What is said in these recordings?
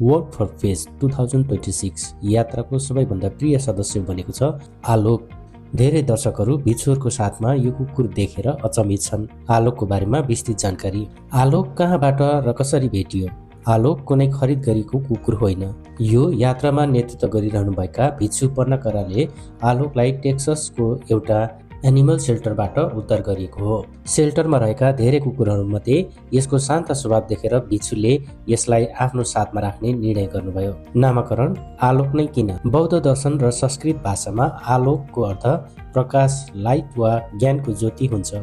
Work for face 2026 यात्राको सबैभन्दा प्रिय सदस्य बनेको छ आलोक। धेरै दर्शकहरू भिचुहरूको साथमा यो कुकुर देखेर अचम्मित छन्। आलोकको बारेमा विस्तृत जानकारी। आलोक कहाँबाट र कसरी भेटियो? आलोक कुनै खरिद गरेको कुकुर होइन। यो यात्रामा नेतृत्व गरिरहनुभएका भिचु पर्णकराले आलोकलाई टेक्ससको एउटा एनिमल सेल्टरबाट उद्धार गरिएको हो। सेल्टरमा रहेका धेरै कुकुरहरूमध्ये यसको शान्त स्वभाव देखेर भिचुले यसलाई आफ्नो साथमा राख्ने निर्णय गर्नुभयो। नामकरण आलोक नै किन? बौद्ध दर्शन र संस्कृत भाषामा आलोकको अर्थ प्रकाश, लाइट वा ज्ञानको ज्योति हुन्छ।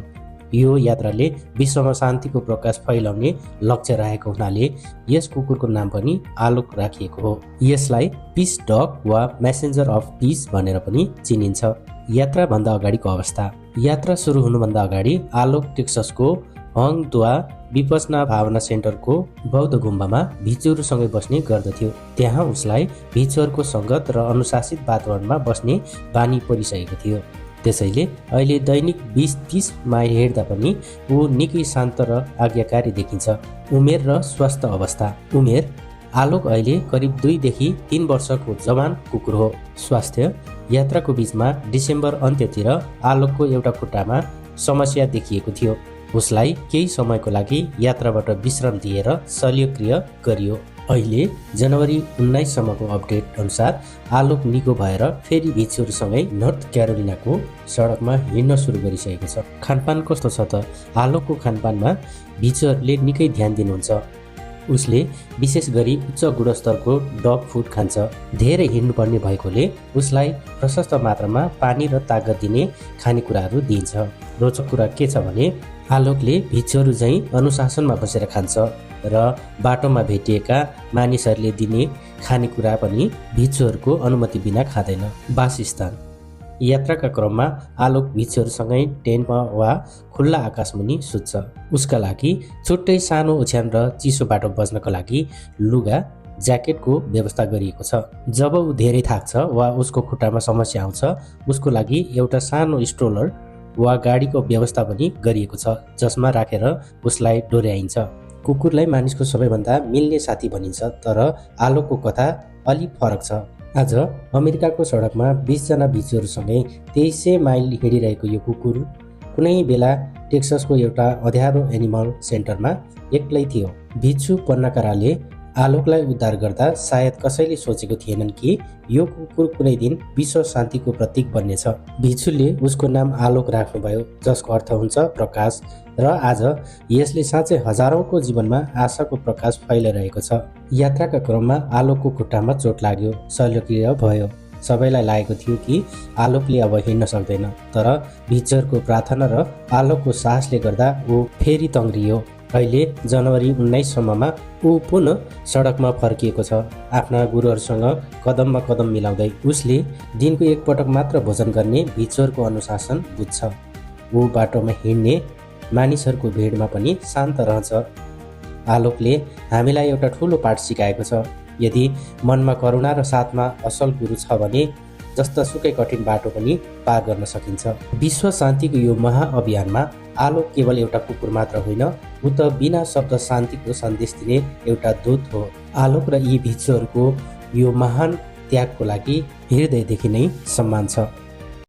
यो यात्राले विश्वमा शान्तिको प्रकाश फैलाउने लक्ष्य रहेको हुनाले यस कुकुरको नाम पनि आलोक राखिएको हो। यसलाई पिस डग वा मेसेन्जर अफ पिस भनेर पनि चिनिन्छ। यात्राभन्दा अगाडिको अवस्था। यात्रा सुरु हुनुभन्दा अगाडि आलोक टेक्ससको हङदुवा विपसना भावना सेन्टरको बौद्ध गुम्बामा भिचुहरूसँगै बस्ने गर्दथ्यो। त्यहाँ उसलाई भिचुहरूको सङ्गत र अनुशासित वातावरणमा बस्ने बानी परिसकेको थियो। त्यसैले अहिले दैनिक 20-30 माइल हिँड्दा पनि ऊ निकै शान्त र आज्ञाकारी देखिन्छ। उमेर र स्वास्थ्य अवस्था। उमेर आलोक अहिले करिब 2 देखि 3 वर्षको जवान कुकुर हो। स्वास्थ्य यात्राको बीचमा डिसेम्बर अन्त्यतिर आलोकको एउटा खुट्टामा समस्या देखिएको थियो। उसलाई केही समयको लागि यात्राबाट विश्राम दिएर शल्यक्रिया गरियो। अहिले जनवरी 19 सम्मको अपडेट अनुसार आलोक निको भएर फेरि भिचुहरूसँगै नर्थ क्यारोलिनाको सडकमा हिँड्न सुरु गरिसकेको छ। खानपान कस्तो छ त? आलोकको खानपानमा भिचुहरूले निकै ध्यान दिनुहुन्छ। उसले विशेष गरी उच्च गुणस्तरको डग फुड खान्छ। धेरै हिँड्नुपर्ने भएकोले उसलाई प्रशस्त मात्रामा पानी र तागत दिने खानेकुराहरू दिइन्छ। रोचक कुरा के छ भने आलोकले भिचुहरू झैँ अनुशासनमा बसेर खान्छ र बाटोमा भेटिएका मानिसहरूले दिने खानेकुरा पनि भिचुहरूको अनुमति बिना खाँदैन। वासस्थान। यात्राका क्रममा आलोक भिचुहरूसँगै टेन्टमा वा खुल्ला आकाशमुनि सुत्छ। उसका लागि छुट्टै सानो ओछ्यान र चिसो बाटो बस्नका लागि लुगा, ज्याकेटको व्यवस्था गरिएको छ। जब ऊ धेरै थाक्छ वा उसको खुट्टामा समस्या आउँछ, उसको लागि एउटा सानो स्ट्रोलर वा गाडीको व्यवस्था पनि गरिएको छ जसमा राखेर उसलाई डोर्याइन्छ। कुकुरलाई मानिसको सबैभन्दा मिल्ने साथी भनिन्छ, तर आलोकको कथा अलि फरक छ। आज अमेरिकाको सडकमा 20 जना भिचुहरूसँगै 2300 माइल हिँडिरहेको यो कुकुर कुनै बेला टेक्ससको एउटा अँध्यारो एनिमल सेन्टरमा एक्लै थियो। भिचु पर्णकराले आलोकलाई उद्धार गर्दा सायद कसैले सोचेको थिएनन् कि यो कुकुर कुनै दिन विश्व शान्तिको प्रतीक बन्नेछ। भिचुले उसको नाम आलोक राख्नुभयो, जसको अर्थ हुन्छ प्रकाश, र आज यसले साँच्चै हजारौंको जीवनमा आशाको प्रकाश फैलाइरहेको छ। यात्राका क्रममा आलोकको खुट्टामा चोट लाग्यो, शल्यक्रिया भयो। सबैलाई लागेको थियो कि आलोकले अब हिँड्न सक्दैन, तर भिचुहरूको प्रार्थना र आलोकको साहसले गर्दा ऊ फेरि तङ्ग्रियो। अहिले जनवरी 19 सम्ममा ऊ पुनः सडकमा फर्किएको छ, आफ्ना गुरुहरूसँग कदममा कदम मिलाउँदै। उसले दिनको एक पटक मात्र भोजन गर्ने भिचुहरूको अनुशासन बुझ्छ। ऊ बाटोमा हिँड्ने मानिसहरूको भिडमा पनि शान्त रहन्छ। आलोकले हामीलाई एउटा ठुलो पाठ सिकाएको छ। यदि मनमा करुणा र साथमा असल गुरु छ भने जस्ता सुकै कठिन बाटो पनि पार गर्न सकिन्छ। विश्व शान्तिको यो महाअभियानमा आलोक केवल एउटा कुकुर मात्र होइन, ऊ त बिना शब्द शान्तिको सन्देश दिने एउटा दूत हो। आलोक र यी भिचुहरूको यो महान त्यागको लागि हृदयदेखि नै सम्मान छ।